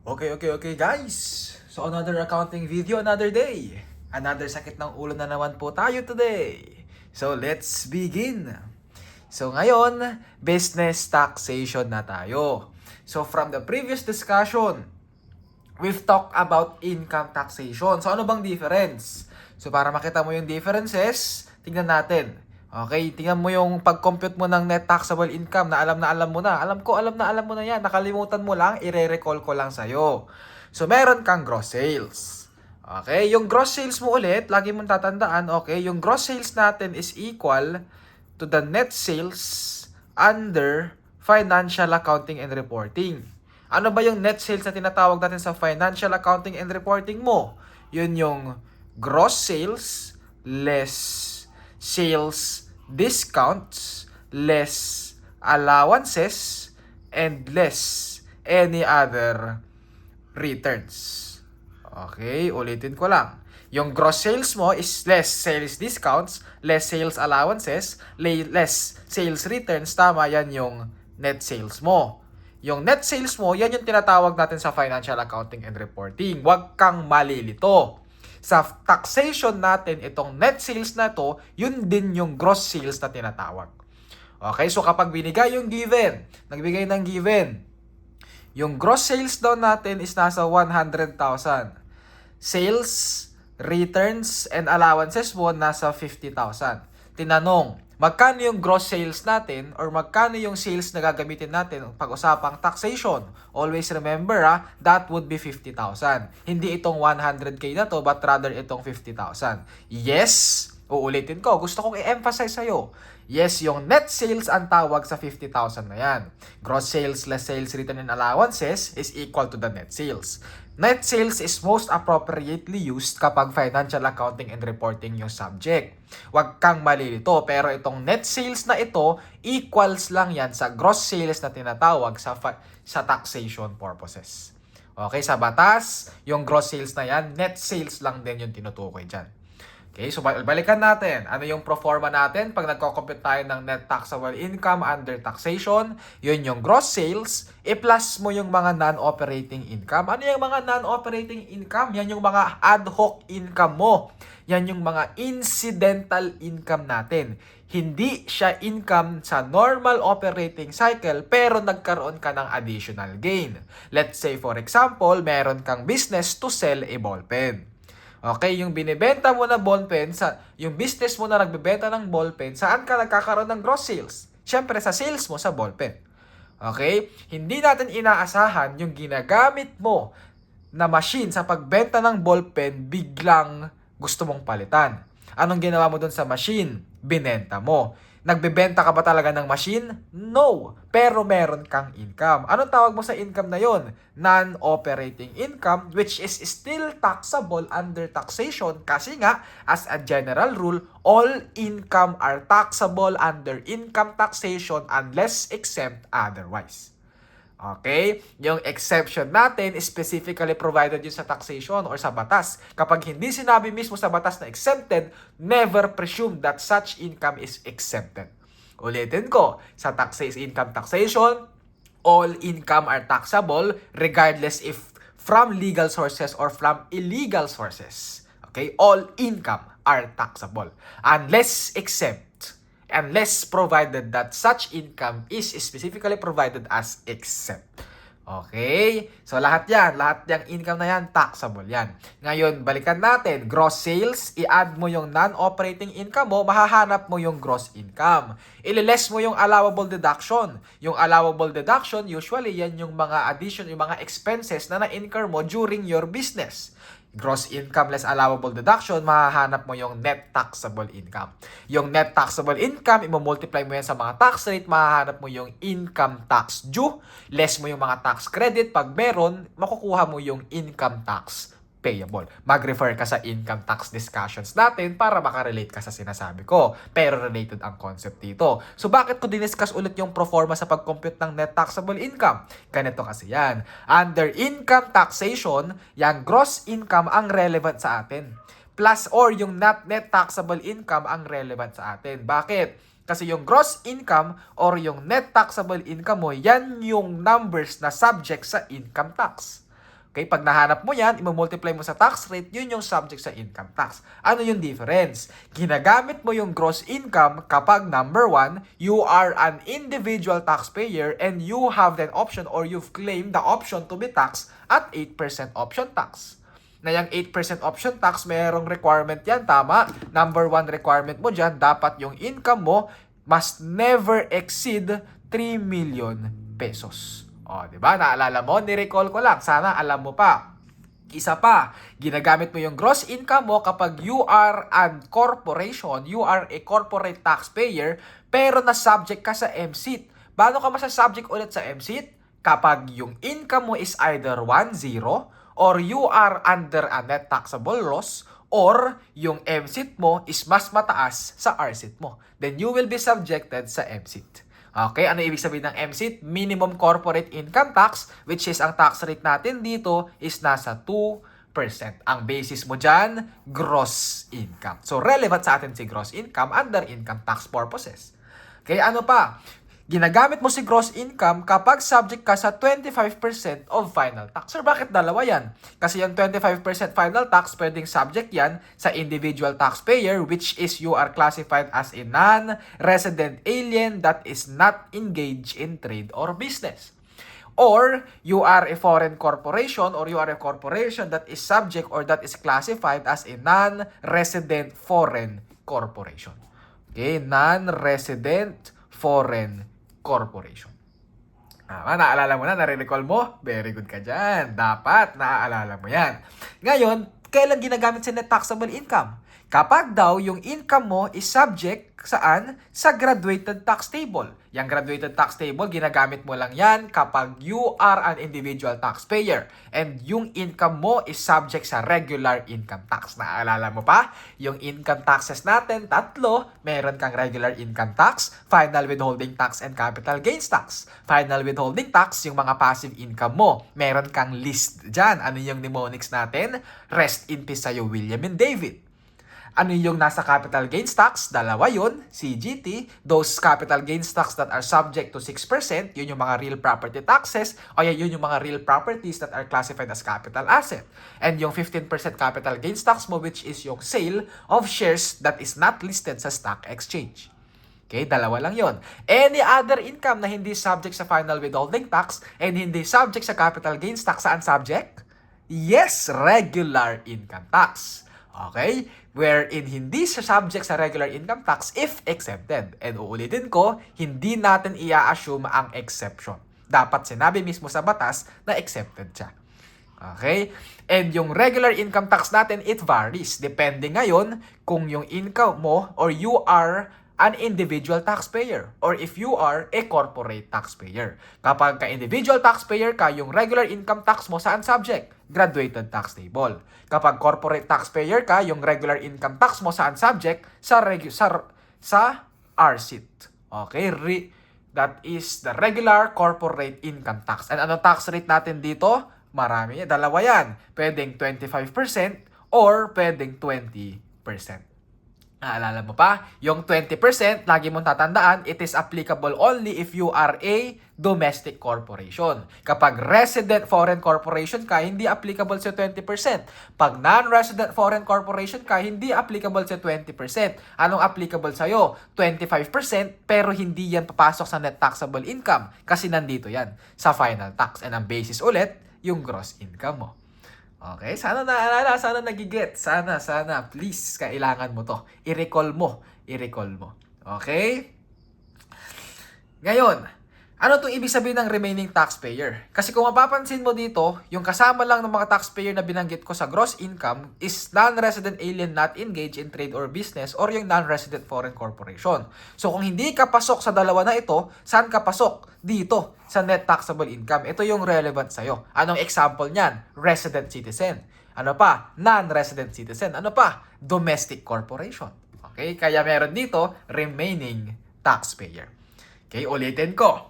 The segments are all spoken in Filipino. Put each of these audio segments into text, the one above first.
Okay guys. So another accounting video, another day. Another sakit ng ulo na naman po tayo today. So let's begin. So ngayon, business taxation na tayo. So from the previous discussion, we've talked about income taxation. So ano bang difference? So para makita mo yung differences, tingnan natin. Okay, tingnan mo yung pag-compute mo ng net taxable income na alam mo na. Alam mo na yan. Nakalimutan mo lang, ire-recall ko lang sa'yo. So meron kang gross sales. Okay, yung gross sales mo ulit, lagi mong tatandaan, okay, yung gross sales natin is equal to the net sales under financial accounting and reporting. Ano ba yung net sales na tinatawag natin sa financial accounting and reporting mo? Yun yung gross sales less sales discounts less allowances and less any other returns. Okay, ulitin ko lang. Yung gross sales mo is less sales discounts, less sales allowances, less sales returns. Tama, yan yung net sales mo. Yung net sales mo, yan yung tinatawag natin sa financial accounting and reporting. Huwag kang malilito. Sa taxation natin, itong net sales na to, yun din yung gross sales na tinatawag. Okay, so kapag binigay yung given, nagbigay ng given, yung gross sales daw natin is nasa 100,000. Sales, returns, and allowances mo nasa 50,000. Tinanong, magkano yung gross sales natin or magkano yung sales na gagamitin natin pag-usapang taxation? Always remember, that would be 50,000. Hindi itong 100k na to, but rather itong 50,000. Yes, uulitin ko. Gusto kong i-emphasize sa'yo. Yes, yung net sales ang tawag sa 50,000 na yan. Gross sales less sales return and allowances is equal to the net sales. Net sales is most appropriately used kapag financial accounting and reporting yung subject. Huwag kang malilito, pero itong net sales na ito, equals lang yan sa gross sales na tinatawag sa taxation purposes. Okay, sa batas, yung gross sales na yan, net sales lang din yung tinutukoy dyan. Okay, so balikan natin. Ano yung proforma natin pag nagko-compute tayo ng net taxable income under taxation? Yun yung gross sales, i-plus mo yung mga non-operating income. Ano yung mga non-operating income? Yan yung mga ad hoc income mo. Yan yung mga incidental income natin. Hindi siya income sa normal operating cycle pero nagkaroon ka ng additional gain. Let's say for example, meron kang business to sell a ballpen. Okay, yung binibenta mo na ballpen, yung business mo na nagbebenta ng ballpen, saan ka nagkakaroon ng gross sales? Siyempre, sa sales mo sa ballpen. Okay? Hindi natin inaasahan yung ginagamit mo na machine sa pagbenta ng ballpen, biglang gusto mong palitan. Anong ginawa mo dun sa machine? Binenta mo. Nagbebenta ka ba talaga ng machine? No. Pero meron kang income. Anong tawag mo sa income na yon? Non-operating income, which is still taxable under taxation kasi nga, as a general rule, all income are taxable under income taxation unless exempt otherwise. Okay? Yung exception natin is specifically provided yun sa taxation or sa batas. Kapag hindi sinabi mismo sa batas na exempted, never presume that such income is exempted. Ulitin ko, sa income taxation, all income are taxable regardless if from legal sources or from illegal sources. Okay? All income are taxable unless provided that such income is specifically provided as exempt. Okay? So, lahat yung income na yan, taxable yan. Ngayon, balikan natin. Gross sales, i-add mo yung non-operating income mo, mahahanap mo yung gross income. Ililess mo yung allowable deduction. Yung allowable deduction, usually, yan yung mga addition, yung mga expenses na na-incur mo during your business. Gross income less allowable deduction, mahahanap mo yung net taxable income. Yung net taxable income, i-multiply mo yan sa mga tax rate, mahahanap mo yung income tax due, less mo yung mga tax credit. Pag meron, makukuha mo yung income tax payable. Mag-refer ka sa income tax discussions natin para makarelate ka sa sinasabi ko. Pero related ang concept dito. So bakit ko diniscuss ulit yung proforma sa pag-compute ng net taxable income? Ganito kasi yan. Under income taxation, yung gross income ang relevant sa atin. Plus or yung net taxable income ang relevant sa atin. Bakit? Kasi yung gross income or yung net taxable income mo, yan yung numbers na subject sa income tax. Okay, pag nahanap mo yan, i-multiply mo sa tax rate, yun yung subject sa income tax. Ano yung difference? Ginagamit mo yung gross income kapag number 1, you are an individual taxpayer and you have the option or you've claimed the option to be taxed at 8% option tax. Na yung 8% option tax, mayroong requirement yan, tama? Number 1 requirement mo dyan, dapat yung income mo must never exceed 3 million pesos. O, di ba? Naalala mo? Ni-recall ko lang. Sana alam mo pa. Isa pa, ginagamit mo yung gross income mo kapag you are a corporation, you are a corporate taxpayer, pero na-subject ka sa MSIT. Paano ka masasubject ulit sa MSIT? Kapag yung income mo is either 1-0, or you are under a net taxable loss, or yung MSIT mo is mas mataas sa RSIT mo. Then you will be subjected sa MSIT. Okay, ano ibig sabihin ng MSIT? Minimum Corporate Income Tax, which is ang tax rate natin dito is nasa 2%. Ang basis mo dyan, gross income. So, relevant sa atin si gross income under income tax purposes. Okay, ano pa? Ginagamit mo si gross income kapag subject ka sa 25% of final tax. Sir, bakit dalawa yan? Kasi yung 25% final tax, pwedeng subject yan sa individual taxpayer, which is you are classified as a non-resident alien that is not engaged in trade or business. Or you are a foreign corporation or you are a corporation that is subject or that is classified as a non-resident foreign corporation. Okay, non-resident foreign corporation. Naalala mo na, nare-recall mo? Very good ka dyan. Dapat naaalala mo yan. Ngayon, kailan ginagamit si net taxable income? Kapag daw yung income mo is subject saan? Sa graduated tax table. Yung graduated tax table, ginagamit mo lang yan kapag you are an individual taxpayer and yung income mo is subject sa regular income tax. Naalala mo pa? Yung income taxes natin, 3. Meron kang regular income tax, final withholding tax, and capital gains tax. Final withholding tax, yung mga passive income mo. Meron kang list dyan. Ano yung mnemonics natin? Rest in peace sa'yo, William and David. Ano yung nasa capital gains tax? Dalawa yun, CGT. Those capital gains tax that are subject to 6%, yun yung mga real property taxes, o yun yung mga real properties that are classified as capital asset. And yung 15% capital gains tax mo, which is yung sale of shares that is not listed sa stock exchange. Okay, dalawa lang yon. Any other income na hindi subject sa final withholding tax and hindi subject sa capital gains tax, saan subject? Yes, regular income tax. Okay? Wherein hindi siya subject sa regular income tax if exempted. And uulitin ko, hindi natin i-assume ang exception. Dapat sinabi mismo sa batas na exempted siya. Okay? And yung regular income tax natin, it varies. Depende ngayon kung yung income mo or you are an individual taxpayer or if you are a corporate taxpayer. Kapag ka-individual taxpayer ka, yung regular income tax mo saan subject? Graduated tax table. Kapag corporate taxpayer ka, yung regular income tax mo saan subject? Sa RSIT. Okay? That is the regular corporate income tax. And ano tax rate natin dito? Marami. Dalawa yan. Pwedeng 25% or pwedeng 20%. Naalala mo pa? Yung 20%, lagi mong tatandaan, it is applicable only if you are a domestic corporation. Kapag resident foreign corporation ka, hindi applicable sa 20%. Pag non-resident foreign corporation ka, hindi applicable sa 20%. Anong applicable sa'yo? 25%, pero hindi yan papasok sa net taxable income kasi nandito yan sa final tax. And ang basis ulit, yung gross income mo. Okay, sana naalala, sana nagigit. Sana, please, kailangan mo to. I-recall mo. Okay? Ngayon, ano itong ibig sabihin ng remaining taxpayer? Kasi kung mapapansin mo dito, yung kasama lang ng mga taxpayer na binanggit ko sa gross income is non-resident alien not engaged in trade or business or yung non-resident foreign corporation. So kung hindi ka pasok sa dalawa na ito, saan ka pasok? Dito, sa net taxable income. Ito yung relevant sa'yo. Anong example niyan? Resident citizen. Ano pa? Non-resident citizen. Ano pa? Domestic corporation. Okay? Kaya meron dito, remaining taxpayer. Okay, ulitin ko.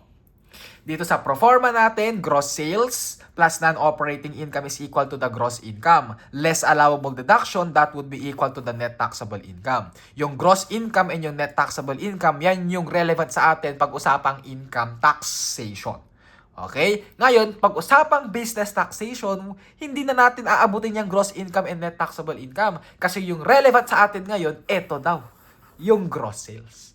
Dito sa proforma natin, gross sales plus non-operating income is equal to the gross income. Less allowable deduction, that would be equal to the net taxable income. Yung gross income and yung net taxable income, yan yung relevant sa atin pag-usapang income taxation. Okay? Ngayon, pag-usapang business taxation, hindi na natin aabutin yung gross income and net taxable income. Kasi yung relevant sa atin ngayon, eto daw, yung gross sales.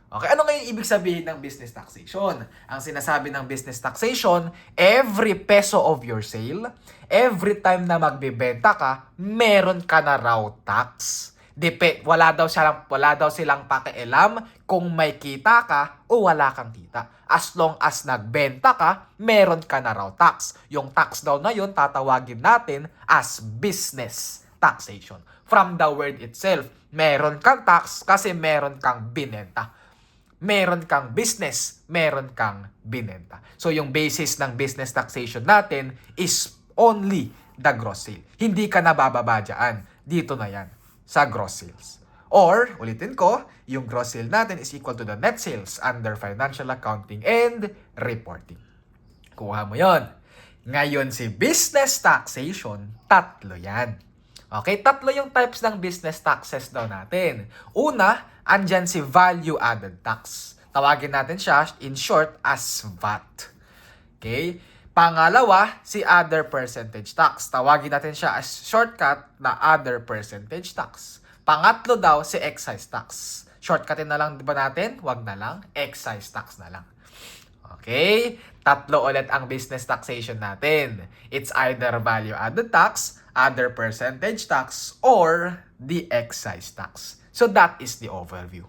Okay, ano ngayon ibig sabihin ng business taxation? Ang sinasabi ng business taxation, every peso of your sale, every time na magbebenta ka, meron ka na raw tax. Wala daw silang pakialam kung may kita ka o wala kang kita. As long as nagbenta ka, meron ka na raw tax. Yung tax daw na yun, tatawagin natin as business taxation. From the word itself, meron kang tax kasi meron kang binenta. Meron kang business, meron kang binenta. So yung basis ng business taxation natin is only the gross sale. Hindi ka nabababa dyan. Dito na yan, sa gross sales. Or, ulitin ko, yung gross sale natin is equal to the net sales under financial accounting and reporting. Kuha mo yon. Ngayon si business taxation, tatlo yan. Okay, tatlo yung types ng business taxes daw natin. Una, andyan si value added tax. Tawagin natin siya in short as VAT. Okay? Pangalawa, si other percentage tax. Tawagin natin siya as shortcut na other percentage tax. Pangatlo daw, si excise tax. Shortcutin na lang, di ba natin? Wag na lang, excise tax na lang. Okay? Tatlo ulit ang business taxation natin. It's either value added tax, other percentage tax, or the excise tax. So that is the overview.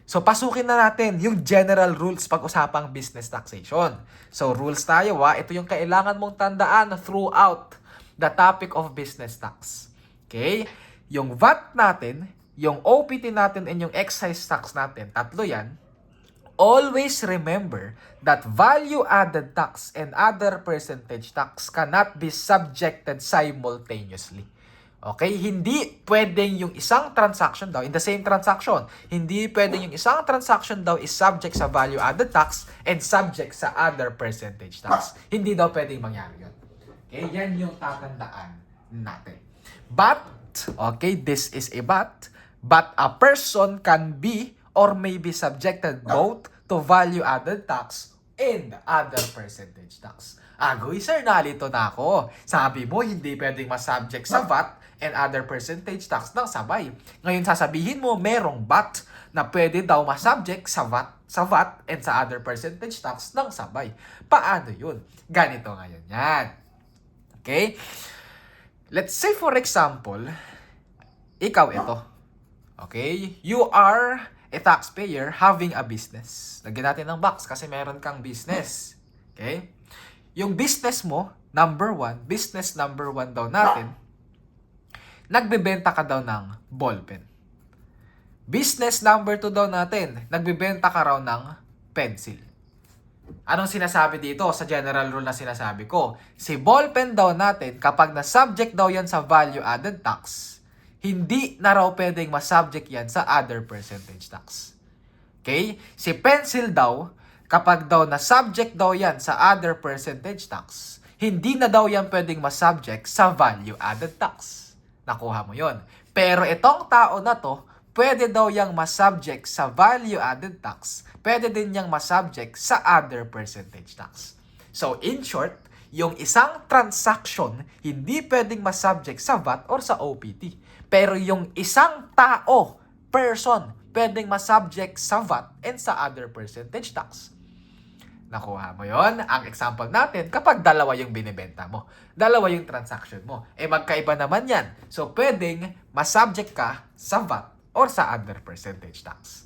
So pasukin na natin yung general rules pag-usapang business taxation. So rules tayo ito yung kailangan mong tandaan throughout the topic of business tax. Okay? Yung VAT natin, yung OPT natin, and yung excise tax natin, tatlo yan. Always remember that value-added tax and other percentage tax cannot be subjected simultaneously. Okay? Hindi pwedeng yung isang transaction daw, in the same transaction, hindi pwedeng yung isang transaction daw is subject sa value-added tax and subject sa other percentage tax. Hindi daw pwedeng mangyari yun. Okay? Yan yung tatandaan natin. But, okay, this is a but a person can be or may be subjected both to value-added tax and other percentage tax. Agoy, sir, nalito na ako. Sabi mo, hindi pwedeng masubject sa VAT and other percentage tax ng sabay. Ngayon, sasabihin mo, merong but na pwede daw masubject sa VAT and sa other percentage tax ng sabay. Paano yun? Ganito ngayon yan. Okay? Let's say, for example, ikaw ito. Okay? You are a taxpayer having a business. Lagyan natin ng box kasi meron kang business. Okay? Yung business mo, business number one daw natin, nagbebenta ka daw ng ballpen. Business number 2 daw natin, nagbebenta ka raw ng pencil. Anong sinasabi dito sa general rule na sinasabi ko? Si ballpen daw natin, kapag na-subject daw yan sa value-added tax, hindi na raw pwedeng masubject yan sa other percentage tax. Okay? Si pencil daw, kapag daw na-subject daw yan sa other percentage tax, hindi na daw yan pwedeng masubject sa value-added tax. Nakuha mo yon. Pero itong tao na to, pwede daw yang masubject sa value-added tax, pwede din yang masubject sa other percentage tax. So, in short, yung isang transaction, hindi pwedeng masubject sa VAT or sa OPT. Pero yung isang tao, person, pwedeng masubject sa VAT and sa other percentage tax. Nakuha mo yon? Ang example natin, kapag dalawa yung binibenta mo, dalawa yung transaction mo, magkaiba naman yan. So, pwedeng masubject ka sa VAT or sa other percentage tax.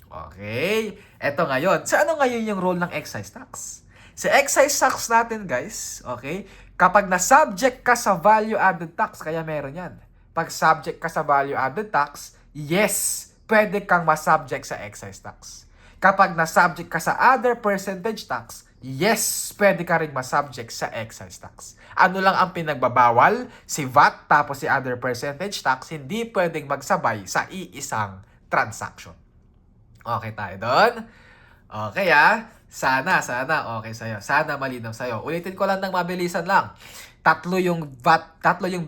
Okay? Eto ngayon. So, ano ngayon yung role ng excise tax? Sa excise tax natin, guys, okay, kapag na-subject ka sa value-added tax, kaya meron yan. Pag subject ka sa value-added tax, yes, pwede kang masubject sa excise tax. Kapag na-subject ka sa other percentage tax, yes, pwede ka rin masubject sa excise tax. Ano lang ang pinagbabawal? Si VAT tapos si other percentage tax, hindi pwedeng magsabay sa iisang transaction. Okay tayo doon? Okay Sana okay sa'yo. Sana malinaw sa'yo. Ulitin ko lang ng mabilisan lang. Tatlo yung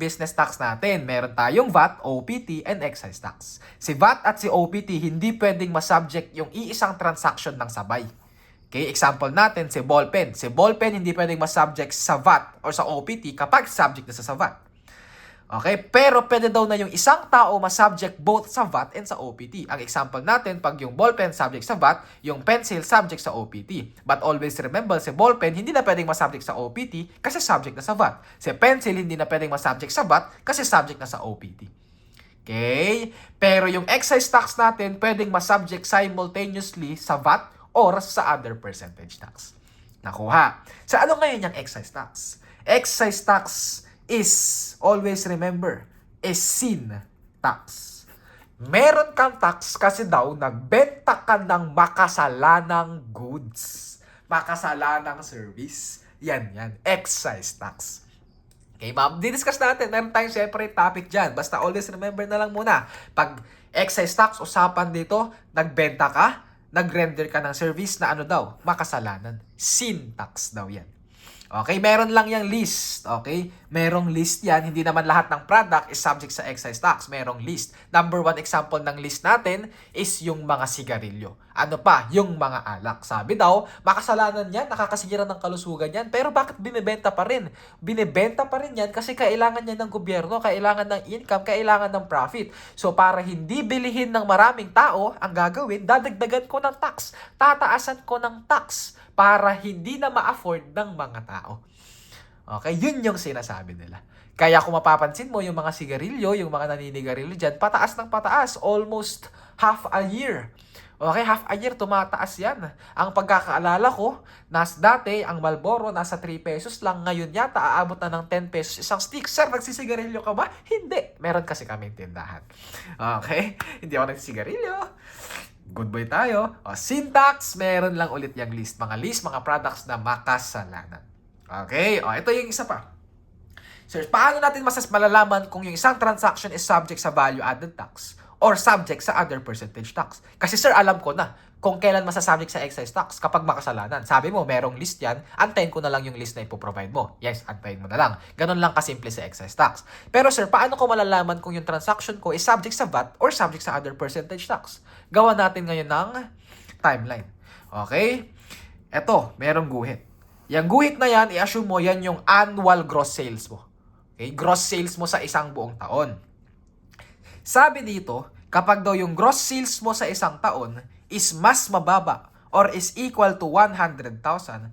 business tax natin. Meron tayong VAT, OPT, and excise tax. Si VAT at si OPT, hindi pwedeng masubject yung iisang transaction ng sabay. Okay, example natin, si ballpen. Si ballpen hindi pwedeng ma-subject sa VAT or sa OPT kapag subject na sa VAT. Okay, pero pwede daw na yung isang tao ma-subject both sa VAT and sa OPT. Ang example natin, pag yung ballpen subject sa VAT, yung pencil subject sa OPT. But always remember, si ballpen hindi na pwedeng ma-subject sa OPT kasi subject na sa VAT. Si pencil hindi na pwedeng ma-subject sa VAT kasi subject na sa OPT. Okay? Pero yung excise tax natin pwedeng ma-subject simultaneously sa VAT or sa other percentage tax. Nakuha. So ano ngayon yung excise tax? Excise tax is, always remember, is sin tax. Meron kang tax kasi daw nagbenta ka ng makasalanang goods. Makasalanang service. Yan. Excise tax. Okay, ma'am. Didiscuss natin. Meron tayong separate topic dyan. Basta always remember na lang muna. Pag excise tax, usapan dito, nagbenta ka, nag-render ka ng service na ano daw? Makasalanan. Sin tax daw yan. Okay, meron lang yung list. Okay, merong list yan. Hindi naman lahat ng product is subject sa excise tax. Merong list. Number one example ng list natin is yung mga sigarilyo. Ano pa? Yung mga alak. Sabi daw, makasalanan yan, nakakasira ng kalusugan yan. Pero bakit binibenta pa rin? Binibenta pa rin yan kasi kailangan yan ng gobyerno, kailangan ng income, kailangan ng profit. So para hindi bilihin ng maraming tao, ang gagawin, dadagdagan ko ng tax. Tataasan ko ng tax para hindi na ma-afford ng mga tao. Okay, yun yung sinasabi nila. Kaya kung mapapansin mo, yung mga sigarilyo, yung mga naninigarilyo dyan, pataas ng pataas. Almost half a year. Okay, half a year, tumataas yan. Ang pagkakaalala ko, dati, ang Marlboro, nasa 3 pesos lang. Ngayon yata, aabot na ng 10 pesos isang stick. Sir, nagsisigarilyo ka ba? Hindi. Meron kasi kaming tindahan. Okay? Hindi ako nagsisigarilyo. Good boy tayo. Sin tax, meron lang ulit yung list. Mga list, mga products na makasalanan. Okay? Ito yung isa pa. Sir, paano natin malalaman kung yung isang transaction is subject sa value-added tax or subject sa other percentage tax? Kasi sir, alam ko na kung kailan masasubject sa excise tax kapag makasalanan. Sabi mo, merong list yan, antayin ko na lang yung list na ipoprovide mo. Yes, antayin mo na lang. Ganon lang kasimple sa excise tax. Pero sir, paano ko malalaman kung yung transaction ko is subject sa VAT or subject sa other percentage tax? Gawa natin ngayon ng timeline. Okay? Eto, merong guhit. Yung guhit na yan, i-assume mo yan yung annual gross sales mo. Okay? Gross sales mo sa isang buong taon. Sabi dito, kapag daw yung gross sales mo sa isang taon is mas mababa or is equal to 100,000,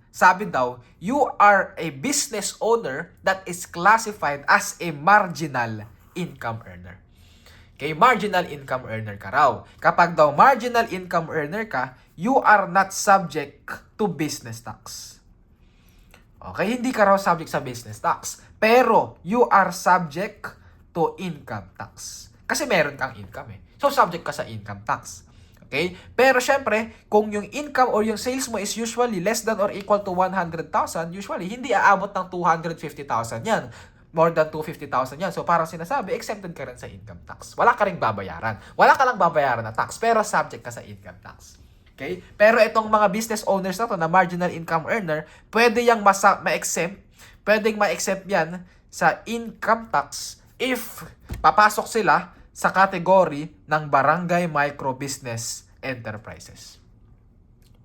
sabi daw, you are a business owner that is classified as a marginal income earner. Okay, marginal income earner ka raw. Kapag daw marginal income earner ka, you are not subject to business tax. Okay, hindi ka raw subject sa business tax. Pero, you are subject to income tax. Kasi meron kang income eh. So, subject ka sa income tax. Okay? Pero syempre, kung yung income or yung sales mo is usually less than or equal to 100,000, usually, hindi aabot ng 250,000 yan. More than 250,000 yan. So, parang sinasabi, exempted ka rin sa income tax. Wala ka rin babayaran. Wala ka lang babayaran na tax, pero subject ka sa income tax. Okay? Pero itong mga business owners na to, na marginal income earner, pwede yang ma-exempt, pwedeng ma-exempt yan sa income tax if papasok sila sa category ng Barangay Micro Business Enterprises.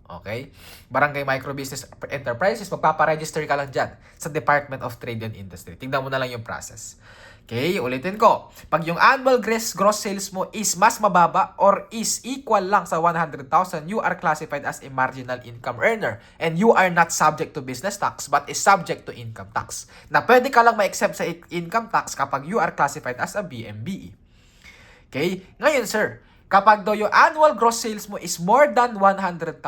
Okay? Barangay Micro Business Enterprises, magpaparegister ka lang dyan sa Department of Trade and Industry. Tingnan mo na lang yung process. Okay, ulitin ko. Pag yung annual gross sales mo is mas mababa or is equal lang sa 100,000, you are classified as a marginal income earner and you are not subject to business tax but is subject to income tax. Na pwede ka lang ma-exempt sa income tax kapag you are classified as a BMBE. Okay? Ngayon, sir, kapag daw yung annual gross sales mo is more than 100,000,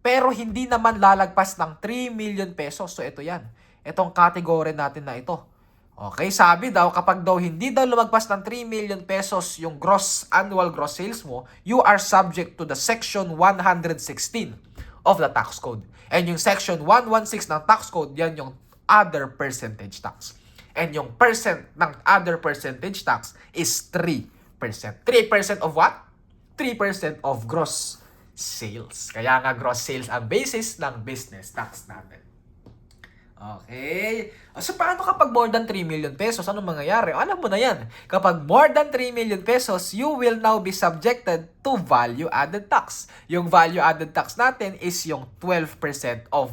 pero hindi naman lalagpas ng 3 million pesos. So, ito yan. Itong category natin na ito. Okay? Sabi daw, kapag daw hindi daw lumagpas ng 3 million pesos yung annual gross sales mo, you are subject to the Section 116 of the tax code. And yung Section 116 ng tax code, yan yung other percentage tax. And yung percent ng other percentage tax is 3%. 3% of what? 3% of gross sales. Kaya nga gross sales ang basis ng business tax natin. Okay. So, paano kapag more than 3 million pesos? Anong mangyayari? Alam mo na yan. Kapag more than 3 million pesos, you will now be subjected to value-added tax. Yung value-added tax natin is yung 12% of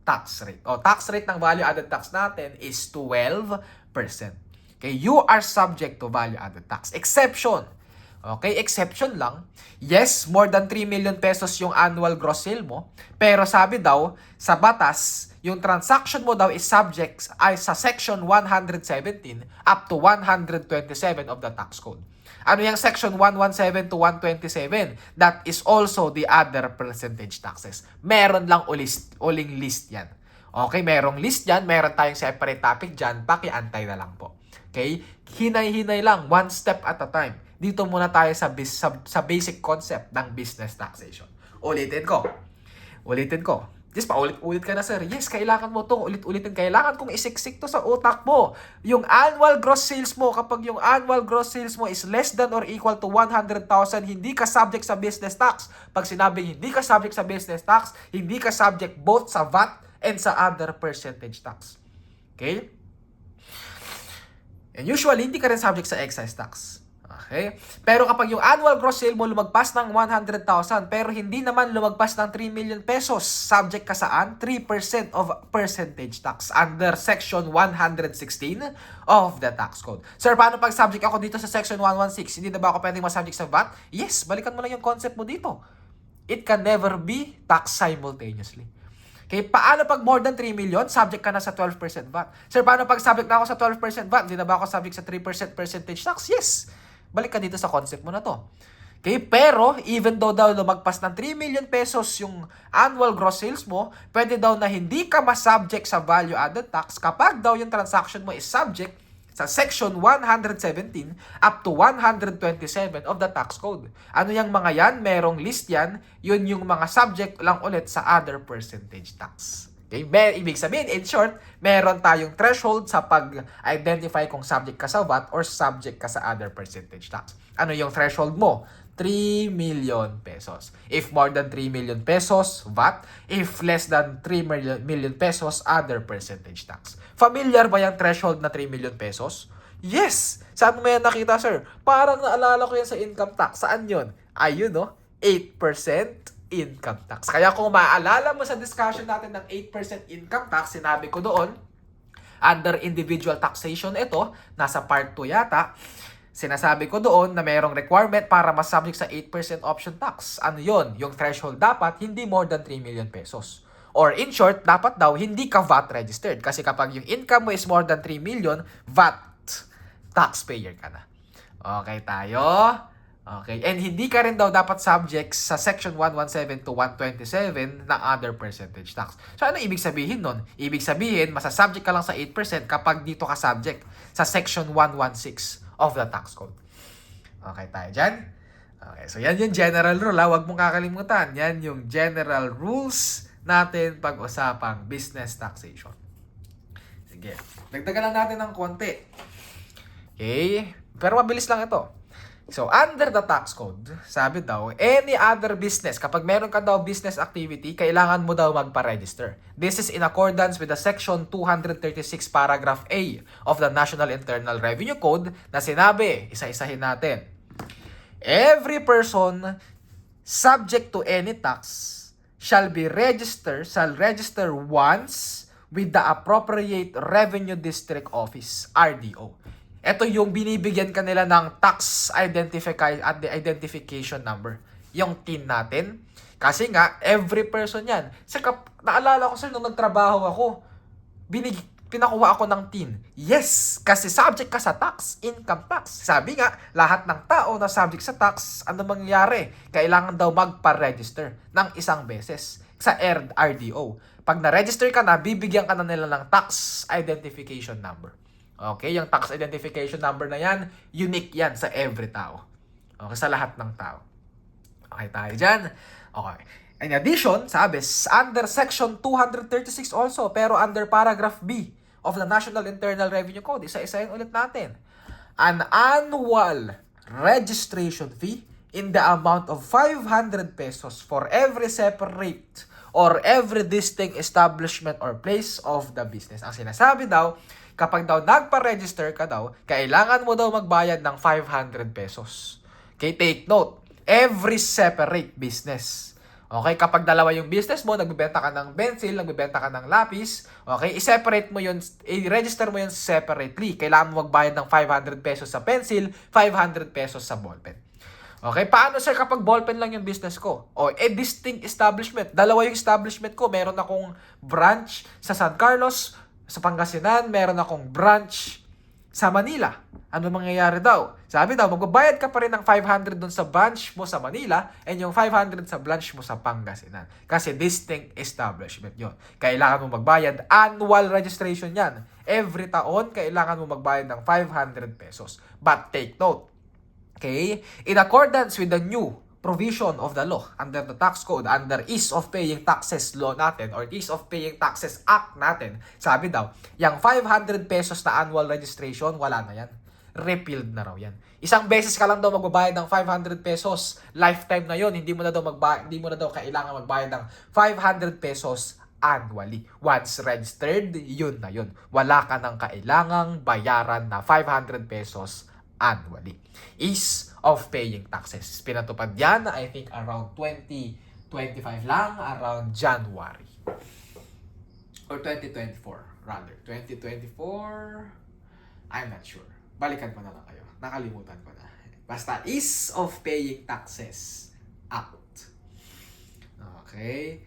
tax rate. O, tax rate ng value-added tax natin is 12%. Okay, you are subject to value-added tax. Exception. Okay, exception lang. Yes, more than 3 million pesos yung annual gross sale mo. Pero sabi daw, sa batas, yung transaction mo daw is subject ay sa section 117 up to 127 of the tax code. Ano yung section 117 to 127? That is also the other percentage taxes. Meron lang uling list yan. Okay, merong list yan. Meron tayong separate topic dyan. Paki-antay na lang po. Okay? Hinay-hinay lang. One step at a time. Dito muna tayo sa basic concept ng business taxation. Ulitin ko. Yes, paulit-ulit ka na, sir. Yes, kailangan mo itong ulit-ulitin. Kailangan kong isiksik to sa utak mo. Yung annual gross sales mo, kapag yung annual gross sales mo is less than or equal to 100,000, hindi ka subject sa business tax. Pag sinabing hindi ka subject sa business tax, hindi ka subject both sa VAT and sa other percentage tax. Okay? And usually, hindi ka rin subject sa excise tax. Okay? Pero kapag yung annual gross sale mo lumagpas ng 100,000 pero hindi naman lumagpas ng 3 million pesos, subject ka saan? 3% of percentage tax under section 116 of the tax code. Sir, paano pag subject ako dito sa section 116? Hindi na ba ako pwedeng masubject sa VAT? Yes, balikan mo lang yung concept mo dito. It can never be taxed simultaneously. Okay, paano pag more than 3 million, subject ka na sa 12% VAT? Sir, paano pag subject na ako sa 12% VAT? Hindi na ba ako subject sa 3% percentage tax? Yes. Balik ka dito sa concept mo na to. Okay, pero even though daw lumagpas ng 3 million pesos yung annual gross sales mo, pwede daw na hindi ka masubject sa value-added tax kapag daw yung transaction mo is subject sa section 117 up to 127 of the tax code. Ano yung mga yan? Merong list yan. Yun yung mga subject lang ulit sa other percentage tax. Okay? Ibig sabihin, in short, meron tayong threshold sa pag-identify kung subject ka sa VAT or subject ka sa other percentage tax. Ano yung threshold mo? 3 million pesos. If more than 3 million pesos, VAT. If less than 3 million pesos, other percentage tax. Familiar ba yung threshold na 3 million pesos? Yes! Saan mo yan nakita, sir? Parang naalala ko yan sa income tax. Saan yun? Ayun, no? 8% income tax. Kaya kung maaalala mo sa discussion natin ng 8% income tax, sinabi ko doon, under individual taxation ito, nasa part 2 yata, sinasabi ko doon na mayroong requirement para masubject sa 8% option tax. Ano yon? Yung threshold dapat hindi more than 3 million pesos. Or in short, dapat daw hindi ka VAT registered. Kasi kapag yung income mo is more than 3 million, VAT taxpayer ka na. Okay tayo? Okay. And hindi ka rin daw dapat subject sa section 117 to 127 ng other percentage tax. So ano ibig sabihin nun? Ibig sabihin, masasubject ka lang sa 8% kapag dito ka subject sa section 116 of the tax code. Okay tayo dyan? Okay. So yan yung general rule. Huwag mong kakalimutan. Yan yung general rules natin pag-usapang business taxation. Sige. Dagdagan lang natin ng konti. Okay. Pero mabilis lang ito. So, under the tax code, sabi daw, any other business, kapag meron ka daw business activity, kailangan mo daw magpa-register. This is in accordance with the section 236 paragraph A of the National Internal Revenue Code na sinabi, isa-isahin natin. Every person subject to any tax shall register once with the appropriate Revenue District Office, RDO. Ito yung binibigyan kanila ng tax identification number. Yung TIN natin. Kasi nga, every person yan. Naalala ko, sir, nung nagtrabaho ako, pinakuha ako ng TIN. Yes! Kasi subject ka sa tax, income tax. Sabi nga, lahat ng tao na subject sa tax, ano mangyayari? Kailangan daw magpa-register ng isang beses sa RDO. Pag na-register ka na, bibigyan ka na nila ng tax identification number. Okay, yung tax identification number na yan, unique yan sa every tao. Okay, sa lahat ng tao. Okay tayo dyan. Okay. In addition, sabi, under section 236 also, pero under paragraph B of the National Internal Revenue Code, isa-isahin ulit natin. An annual registration fee in the amount of 500 pesos for every separate or every distinct establishment or place of the business. Ang sinasabi daw, kapag daw nagpa-register ka daw, kailangan mo daw magbayad ng 500 pesos. Okay, take note. Every separate business. Okay, kapag dalawa yung business mo, nagbebenta ka ng pencil, nagbebenta ka ng lapis, okay, i-separate mo yun, i-register mo yun separately. Kailangan mo magbayad ng 500 pesos sa pencil, 500 pesos sa ballpen. Okay, paano sir kapag ballpen lang yung business ko? O, distinct establishment. Dalawa yung establishment ko. Meron akong branch sa San Carlos, sa Pangasinan, meron akong branch sa Manila. Ano mangyayari daw? Sabi daw, magbabayad ka pa rin ng 500 dun sa branch mo sa Manila and yung 500 sa branch mo sa Pangasinan. Kasi distinct establishment yon. Kailangan mo magbayad. Annual registration yan. Every taon, kailangan mo magbayad ng 500 pesos. But take note, okay? In accordance with the new provision of the law under the tax code, under ease of paying taxes law natin or ease of paying taxes act natin, sabi daw, yung 500 pesos na annual registration, wala na yan. Repealed na raw yan. Isang beses ka lang daw magbabayad ng 500 pesos, lifetime na yon. Hindi mo na daw kailangan magbayad ng 500 pesos annually. Once registered, yun na yun. Wala ka nang kailangang bayaran na 500 pesos annually. Ease of paying taxes. Pinatupad yan, I think, around 2025 lang, around January. Or 2024, rather. 2024, I'm not sure. Balikan ko na lang kayo. Nakalimutan ko na. Basta, Ease of Paying Taxes Act. Okay.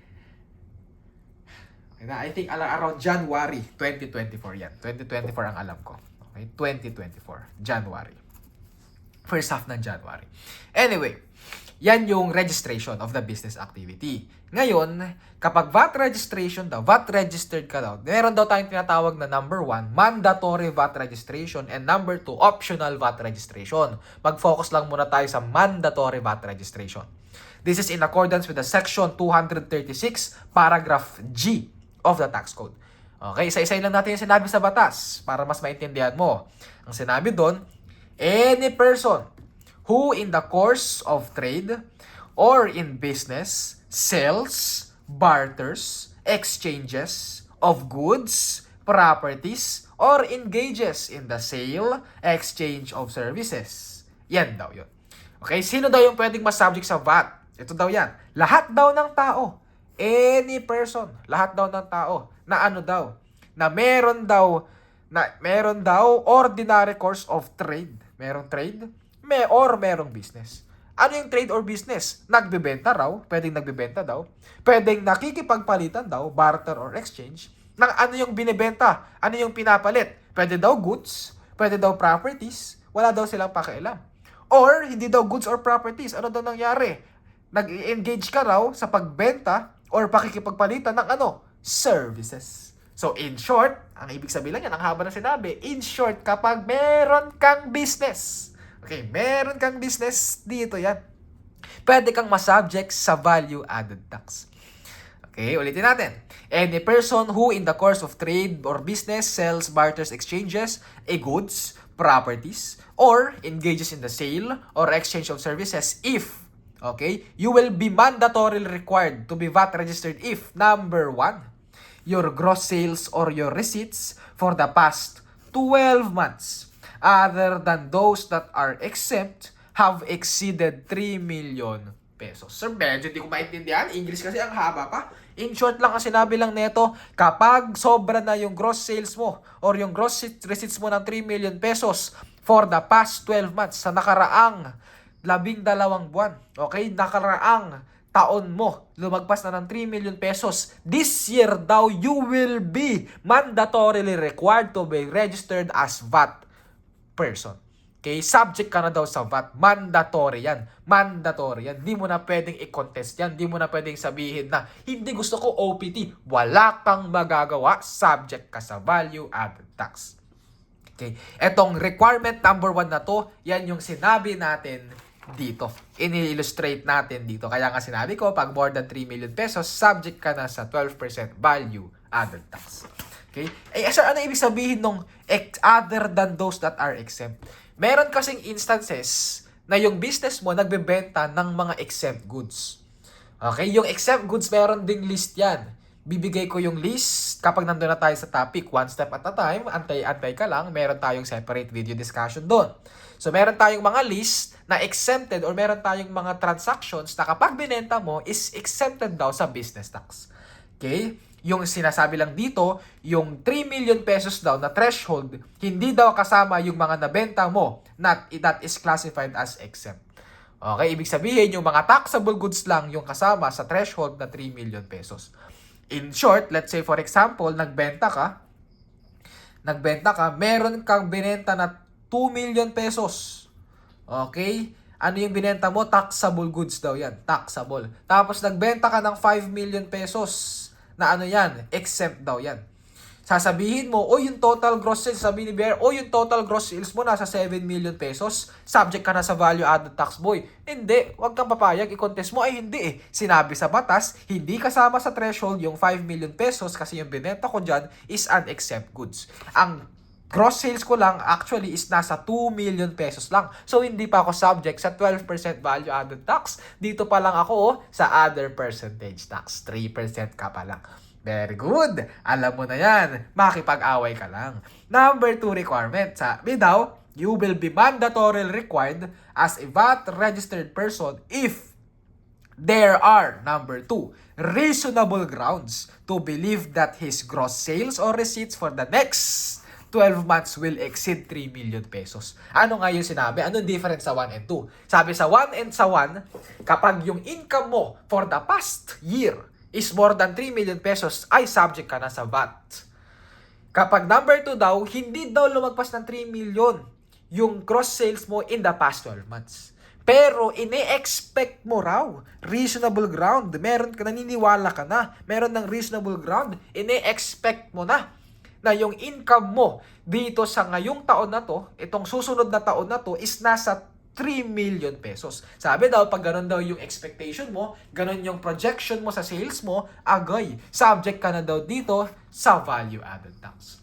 I think around January 2024 yan. 2024 ang alam ko. Okay, 2024, January. First half ng January. Anyway, yan yung registration of the business activity. Ngayon, kapag VAT registration daw, VAT registered ka daw, meron daw tayong tinatawag na number 1, mandatory VAT registration, and number 2, optional VAT registration. Mag-focus lang muna tayo sa mandatory VAT registration. This is in accordance with the section 236, paragraph G of the tax code. Okay, isa-isay lang natin yung sinabi sa batas para mas maintindihan mo. Ang sinabi doon, any person who in the course of trade or in business sells, barters, exchanges of goods, properties, or engages in the sale, exchange of services. Yan daw yun. Okay, sino daw yung pwedeng mas-subject sa VAT? Ito daw yan. Lahat daw ng tao. Any person. Lahat daw ng tao. Na ano daw? Na meron daw ordinary course of trade. Merong trade, merong business. Ano yung trade or business? Nagbebenta raw, pwedeng nagbebenta daw, pwedeng nakikipagpalitan daw, barter or exchange, ng ano yung binebenta, ano yung pinapalit. Pwede daw goods, pwede daw properties, wala daw silang pakialam. Or, hindi daw goods or properties, ano daw nangyari? Nag-engage ka raw sa pagbenta or pakikipagpalitan ng ano? Services. So, in short, ang ibig sabihin lang yan, ang haba na sinabi, in short, kapag meron kang business, okay, meron kang business, dito yan, pwede kang masubject sa value-added tax. Okay, ulitin natin. Any person who in the course of trade or business sells, barters, exchanges, goods, properties, or engages in the sale or exchange of services if, okay, you will be mandatorily required to be VAT registered if, number 1, your gross sales or your receipts for the past 12 months, other than those that are exempt, have exceeded 3 million pesos. Sir, medyo hindi ko maintindihan. English kasi ang haba pa. In short lang, ang sinabi lang neto, kapag sobra na yung gross sales mo or yung gross receipts mo ng 3 million pesos for the past 12 months, sa nakaraang 12 buwan, okay, nakaraang taon mo, lumagpas na ng 3 million pesos, this year daw, you will be mandatorily required to be registered as VAT person. Okay? Subject ka na daw sa VAT. Mandatory yan. Mandatory yan. Di mo na pwedeng i-contest yan. Di mo na pwedeng sabihin na, hindi gusto ko OPT. Wala kang magagawa. Subject ka sa value-added tax. Okay? Etong requirement number 1 na to, yan yung sinabi natin dito. Ini-illustrate natin dito. Kaya nga sinabi ko, pag more than 3 million pesos, subject ka na sa 12% value added tax. Okay? Sir, ano ibig sabihin nung other than those that are exempt? Meron kasing instances na yung business mo nagbebenta ng mga exempt goods. Okay, yung exempt goods, meron ding list yan. Bibigay ko yung list kapag nandun na tayo sa topic, one step at a time, antay-antay ka lang, meron tayong separate video discussion doon. So, meron tayong mga list na exempted or meron tayong mga transactions na kapag binenta mo is exempted daw sa business tax. Okay? Yung sinasabi lang dito, yung 3 million pesos daw na threshold, hindi daw kasama yung mga nabenta mo that is classified as exempt. Okay, ibig sabihin yung mga taxable goods lang yung kasama sa threshold na 3 million pesos. In short, let's say for example, nagbenta ka, meron kang binenta na 2 million pesos. Okay? Ano yung binenta mo? Taxable goods daw yan. Taxable. Tapos nagbenta ka ng 5 million pesos na ano yan? Exempt daw yan. Sasabihin mo, yung total gross sales, sabihin ni Bear, yung total gross sales mo nasa 7 million pesos, subject ka na sa value added tax, boy. Hindi, wag kang papayag, i-contest mo, hindi eh. Sinabi sa batas, hindi kasama sa threshold yung 5 million pesos kasi yung binenta ko dyan is unexempt goods. Ang gross sales ko lang actually is nasa 2 million pesos lang. So, hindi pa ako subject sa 12% value added tax. Dito pa lang ako sa other percentage tax. 3% ka pa lang. Very good. Alam mo na yan. Makipag-away ka lang. Number 2 requirement. Sabi daw, you will be mandatorily required as a VAT registered person if there are, number 2, reasonable grounds to believe that his gross sales or receipts for the next 12 months will exceed 3 million pesos. Ano nga yung sinabi? Anong difference sa 1 and 2? Sabi sa 1 and sa 1, kapag yung income mo for the past year is more than 3 million pesos, ay subject ka na sa VAT. Kapag number 2 daw, hindi daw lumagpas ng 3 million yung gross sales mo in the past 12 months. Pero ine-expect mo raw, reasonable ground, meron ka, naniniwala ka na, meron ng reasonable ground, ine-expect mo na yung income mo dito sa ngayong taon na to, itong susunod na taon na to, is nasa 3 million pesos. Sabi daw, pag ganun daw yung expectation mo, ganun yung projection mo sa sales mo, agay, subject ka na daw dito sa value added tax.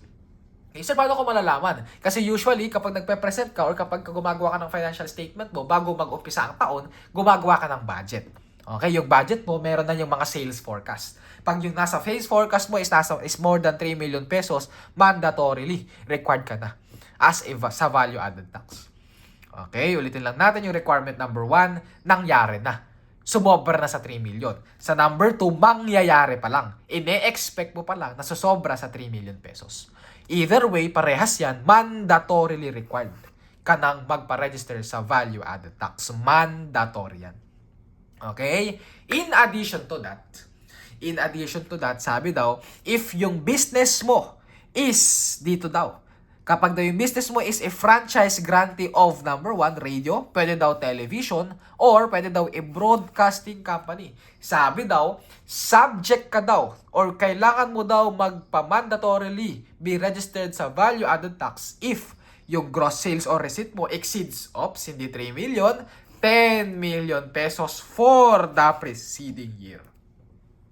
Okay, sir, paano ko malalaman? Kasi usually, kapag nagpe-present ka or kapag gumagawa ka ng financial statement mo, bago mag-umpisa ang taon, gumagawa ka ng budget. Okay, yung budget mo, meron na yung mga sales forecast. Pag yung nasa sales forecast mo is more than 3 million pesos, mandatorily required ka na sa value added tax. Okay, ulitin lang natin yung requirement number 1, nangyari na. Sumobra na sa 3 million. Sa number 2, mangyayari pa lang. Ine-expect mo pa lang na susobra sa 3 million pesos. Either way, parehas yan, mandatorily required ka nang magpa-register sa value added tax. Mandatory yan. Okay? In addition to that, sabi daw, if yung business mo is dito daw, kapag daw yung business mo is a franchise grantee of number 1, radio, pwede daw television, or pwede daw a broadcasting company. Sabi daw, subject ka daw, or kailangan mo daw magpa-mandatorily be registered sa value added tax if yung gross sales or receipt mo exceeds, hindi 3 million, 10 million pesos for the preceding year.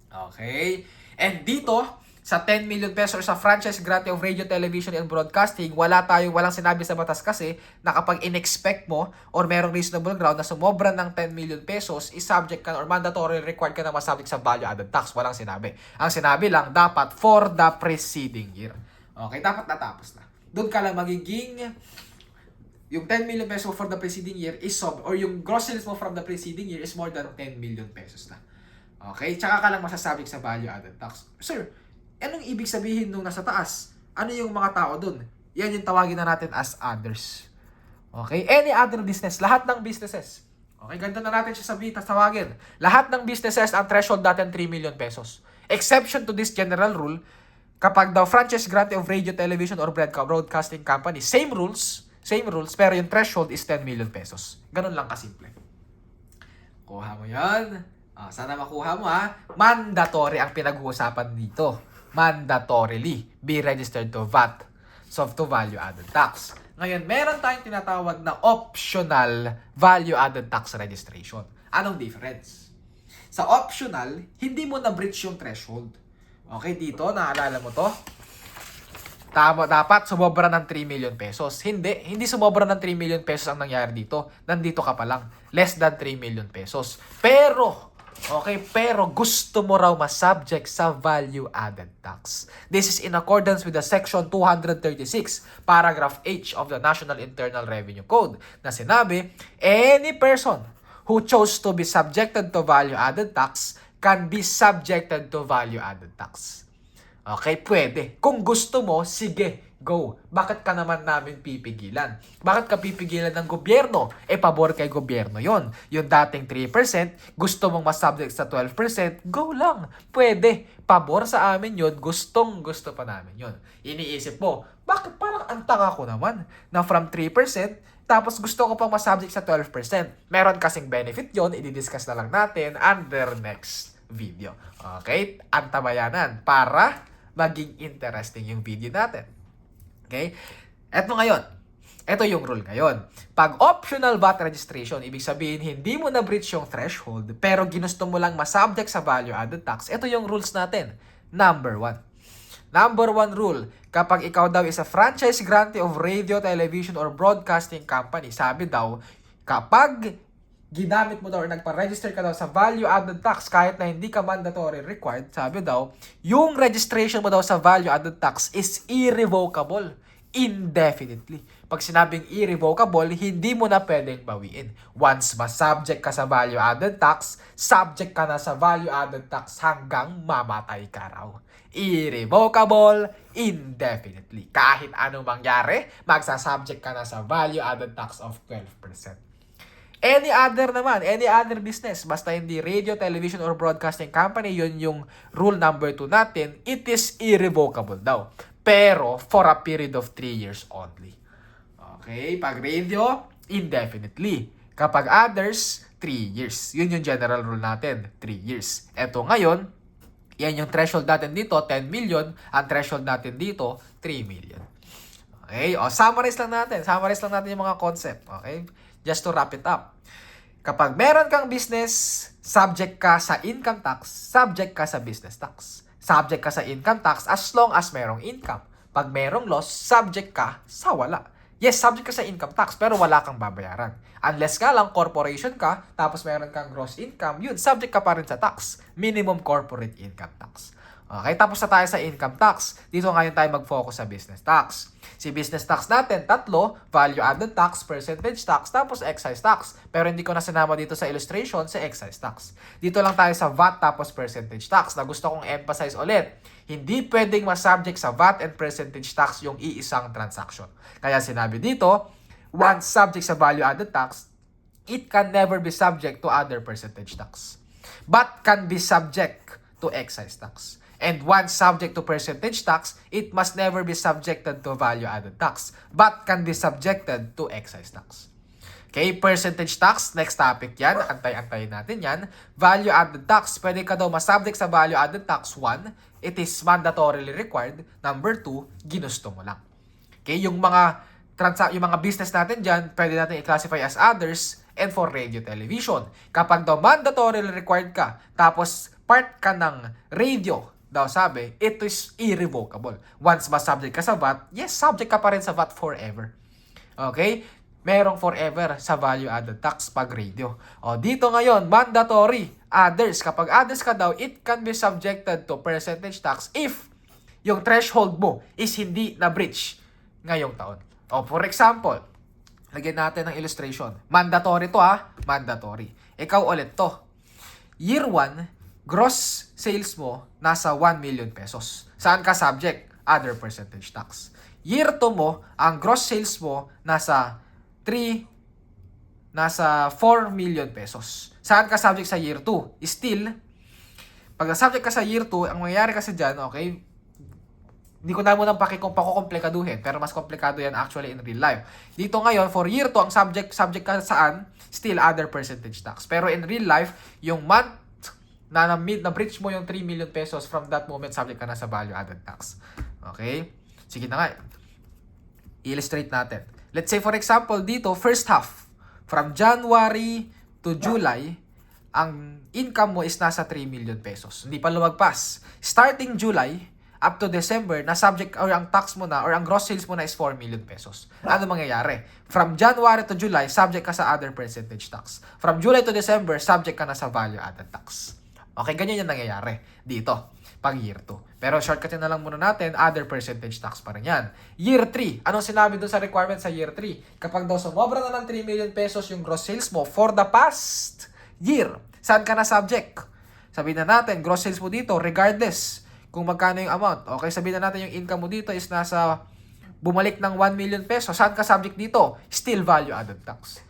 Okay? And dito, sa 10 million pesos sa franchise grantee of radio, television, and broadcasting, walang sinabi sa batas kasi na kapag in-expect mo or merong reasonable ground na sumobra ng 10 million pesos, is subject ka or mandatory required ka na masubject sa value added tax. Walang sinabi. Ang sinabi lang, dapat for the preceding year. Okay, dapat natapos na. Doon ka lang magiging, yung 10 million pesos for the preceding year is or yung gross sales mo from the preceding year is more than 10 million pesos na. Okay, tsaka ka lang masasabik sa value added tax. Sir, anong ibig sabihin nung nasa taas? Ano yung mga tao dun? Yan yung tawagin na natin as others. Okay? Any other business. Lahat ng businesses. Okay? Ganito na natin siya tawagin. Lahat ng businesses, ang threshold natin 3 million pesos. Exception to this general rule, kapag daw franchise grantee of radio, television, or broadcasting company, same rules, pero yung threshold is 10 million pesos. Ganun lang kasimple. Kuha mo yan. Sana makuha mo ha. Mandatory ang pinag-uusapan dito. Mandatorily be registered to VAT. So to value added tax. Ngayon, meron tayong tinatawag na optional value added tax registration. Anong difference? Sa optional, hindi mo na-breach yung threshold. Okay, dito, naalala mo to? Dapat sumobra ng 3 million pesos. Hindi sumobra ng 3 million pesos ang nangyari dito. Nandito ka pa lang. Less than 3 million pesos. Pero, Okay, pero gusto mo raw ma-subject sa value-added tax. This is in accordance with the Section 236, Paragraph H of the National Internal Revenue Code na sinabi, any person who chose to be subjected to value-added tax can be subjected to value-added tax. Okay, pwede. Kung gusto mo, sige, go. Bakit ka naman namin pipigilan? Bakit ka pipigilan ng gobyerno? Pabor kay gobyerno yon. Yung dating 3%, gusto mong masubject sa 12%, go lang. Pwede. Pabor sa amin yon, gusto pa namin yon. Iniisip mo, bakit parang ang tanga ko naman na from 3%, tapos gusto ko pang masubject sa 12%. Meron kasing benefit yon, i-discuss na lang natin under next video. Okay? Antabayanan para maging interesting yung video natin. Okay? Ito ngayon. Ito yung rule ngayon. Pag optional VAT registration, ibig sabihin hindi mo na-breach yung threshold pero ginusto mo lang masubject sa value-added tax, ito yung rules natin. Number 1. Number 1 rule, kapag ikaw daw is a franchise grantee of radio, television, or broadcasting company, sabi daw, kapag ginamit mo daw or nagpa-register ka daw sa value-added tax kahit na hindi ka mandatory required, sabi daw, yung registration mo daw sa value-added tax is irrevocable indefinitely. Pag sinabing irrevocable, hindi mo na pwedeng bawiin. Once ma-subject ka sa value-added tax, subject ka na sa value-added tax hanggang mamatay ka raw. Irrevocable indefinitely. Kahit anong mangyari, magsasubject ka na sa value-added tax of 12%. Any other naman, any other business, basta hindi radio, television, or broadcasting company, yun yung rule number 2 natin, it is irrevocable daw. Pero for a period of 3 years only. Okay, pag radio, indefinitely. Kapag others, 3 years. Yun yung general rule natin, 3 years. Eto ngayon, yan yung threshold natin dito, 10 million. Ang threshold natin dito, 3 million. Okay, summarize lang natin yung mga concept. Okay, just to wrap it up. Kapag meron kang business, subject ka sa income tax, subject ka sa business tax. Subject ka sa income tax as long as merong income. Pag merong loss, subject ka sa wala. Yes, subject ka sa income tax, pero wala kang babayaran. Unless ka lang corporation ka, tapos meron kang gross income, yun, subject ka pa rin sa tax. Minimum corporate income tax. Okay, tapos na tayo sa income tax. Dito ngayon tayo mag-focus sa business tax. Si business tax natin, 3, value-added tax, percentage tax, tapos excise tax. Pero hindi ko na sinama dito sa illustration sa excise tax. Dito lang tayo sa VAT tapos percentage tax na gusto kong emphasize ulit. Hindi pwedeng masubject sa VAT and percentage tax yung iisang transaction. Kaya sinabi dito, once subject sa value-added tax, it can never be subject to other percentage tax, but can be subject to excise tax. And once subject to percentage tax, it must never be subjected to value-added tax, but can be subjected to excise tax. Okay, percentage tax, next topic yan. Antay-antayin natin yan. Value-added tax, pwede ka daw masubject sa value-added tax. 1, it is mandatorily required. Number 2, ginusto mo lang. Okay, yung mga business natin dyan, pwede natin i-classify as others and for radio television. Kapag daw mandatorily required ka, tapos part ka ng radio, daw sabi, it is irrevocable. Once ma-subject ka sa VAT, yes, subject ka pa rin sa VAT forever. Okay? Merong forever sa value-added tax pag radio. O, dito ngayon, mandatory. Others. Kapag others ka daw, it can be subjected to percentage tax if yung threshold mo is hindi na-breach ngayong taon. O, for example, lagyan natin ng illustration. Mandatory to mandatory. Ikaw ulit to. Year 1, gross sales mo nasa 1 million pesos. Saan ka subject? Other percentage tax. Year 2 mo, ang gross sales mo nasa 4 million pesos. Saan ka subject sa year 2? Still, pag subject ka sa year 2, ang mangyayari kasi dyan, okay, hindi ko na munang pakukomplikaduhin, pero mas komplikado yan actually in real life. Dito ngayon, for year 2, ang subject ka saan? Still other percentage tax. Pero in real life, yung month na-breach mo yung 3 million pesos, from that moment, subject ka na sa value-added tax. Okay? Sige na nga. I-illustrate natin. Let's say, for example, dito, first half, from January to July, ang income mo is nasa 3 million pesos. Hindi pa lumagpas. Starting July, up to December na subject or ang tax mo na or ang gross sales mo na is 4 million pesos. Ano mangyayari? From January to July, subject ka sa other percentage tax. From July to December, subject ka na sa value added tax. Okay, ganyan yung nangyayari dito pag year 2. Pero shortcutin na lang muna natin, other percentage tax pa rin yan. Year 3, anong sinabi dun sa requirement sa year 3? Kapag daw sumobra na ng 3 million pesos yung gross sales mo for the past year, saan ka na subject? Sabihin na natin, gross sales mo dito, regardless kung magkano yung amount. Okay, sabihin na natin yung income mo dito is nasa bumalik ng 1 million pesos. Saan ka subject dito? Still value added tax.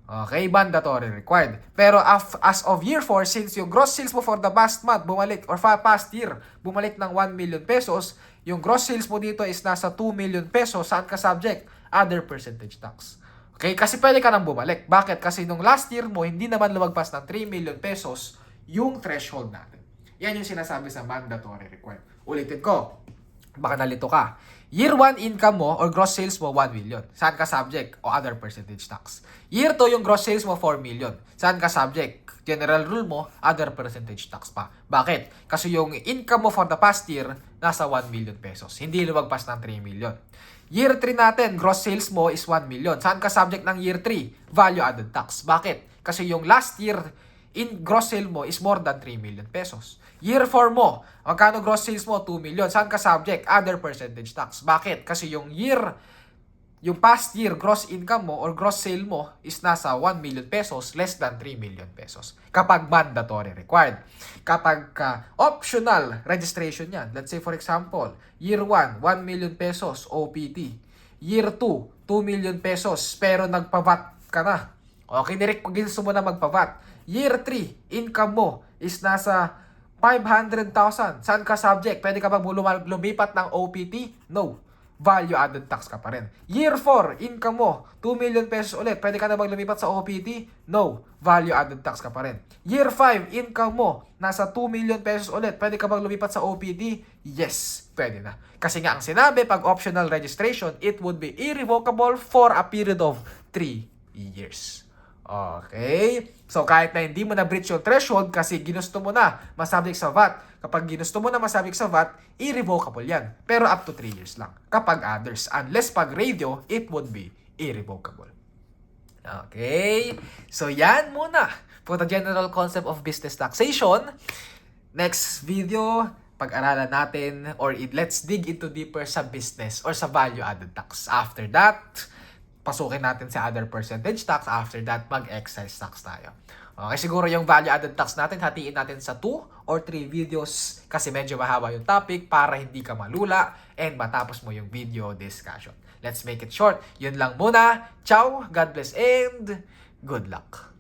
Okay, mandatory required. Pero as of year 4, since yung gross sales mo for the past month bumalik or past year bumalik ng 1 million pesos, yung gross sales mo dito is nasa 2 million pesos. Saan ka subject? Other percentage tax. Okay, kasi pwede ka nang bumalik. Bakit? Kasi nung last year mo, hindi naman lumagpas ng 3 million pesos yung threshold natin. Yan yung sinasabi sa mandatory required. Ulitin ko, baka nalito ka. Year 1 income mo or gross sales mo 1 million. Saan ka subject? O other percentage tax. Year 2 yung gross sales mo 4 million. Saan ka subject? General rule mo, other percentage tax pa. Bakit? Kasi yung income mo for the past year nasa 1 million pesos. Hindi lumagpas ng 3 million. Year 3 natin, gross sales mo is 1 million. Saan ka subject ng year 3? Value added tax. Bakit? Kasi yung last year in gross sale mo is more than 3 million pesos. Year 4 mo, magkano gross sales mo? 2 million. Saan ka subject? Other percentage tax. Bakit? Kasi yung past year gross income mo or gross sale mo is nasa 1 million pesos less than 3 million pesos. Kapag mandatory required. Kapag optional registration yan. Let's say for example, year 1, 1 million pesos OPT. Year 2, 2 million pesos pero nagpa-VAT ka na. Okay, gusto mo na magpa-VAT. Year 3, income mo is nasa 500,000. Saan ka subject? Pwede ka bang lumipat ng OPT? No. Value added tax ka pa rin. Year 4, income mo 2 million pesos ulit. Pwede ka na bang lumipat sa OPT? No. Value added tax ka pa rin. Year 5, income mo nasa 2 million pesos ulit. Pwede ka bang lumipat sa OPT? Yes. Pwede na. Kasi nga ang sinabi, pag optional registration, it would be irrevocable for a period of 3 years. Okay? So, kahit na hindi mo na-breach yung threshold kasi ginusto mo na masabik sa VAT. Kapag ginusto mo na masabik sa VAT, irrevocable yan. Pero up to 3 years lang. Kapag others. Unless pag radio, it would be irrevocable. Okay? So, yan muna for the general concept of business taxation. Next video, pag-aralan natin or let's dig into deeper sa business or sa value-added tax. After that, pasukin natin sa other percentage tax. After that, mag-excise tax tayo. Okay, siguro yung value-added tax natin, hatiin natin sa 2 or 3 videos kasi medyo mahaba yung topic para hindi ka malula and matapos mo yung video discussion. Let's make it short. Yun lang muna. Ciao, God bless, and good luck.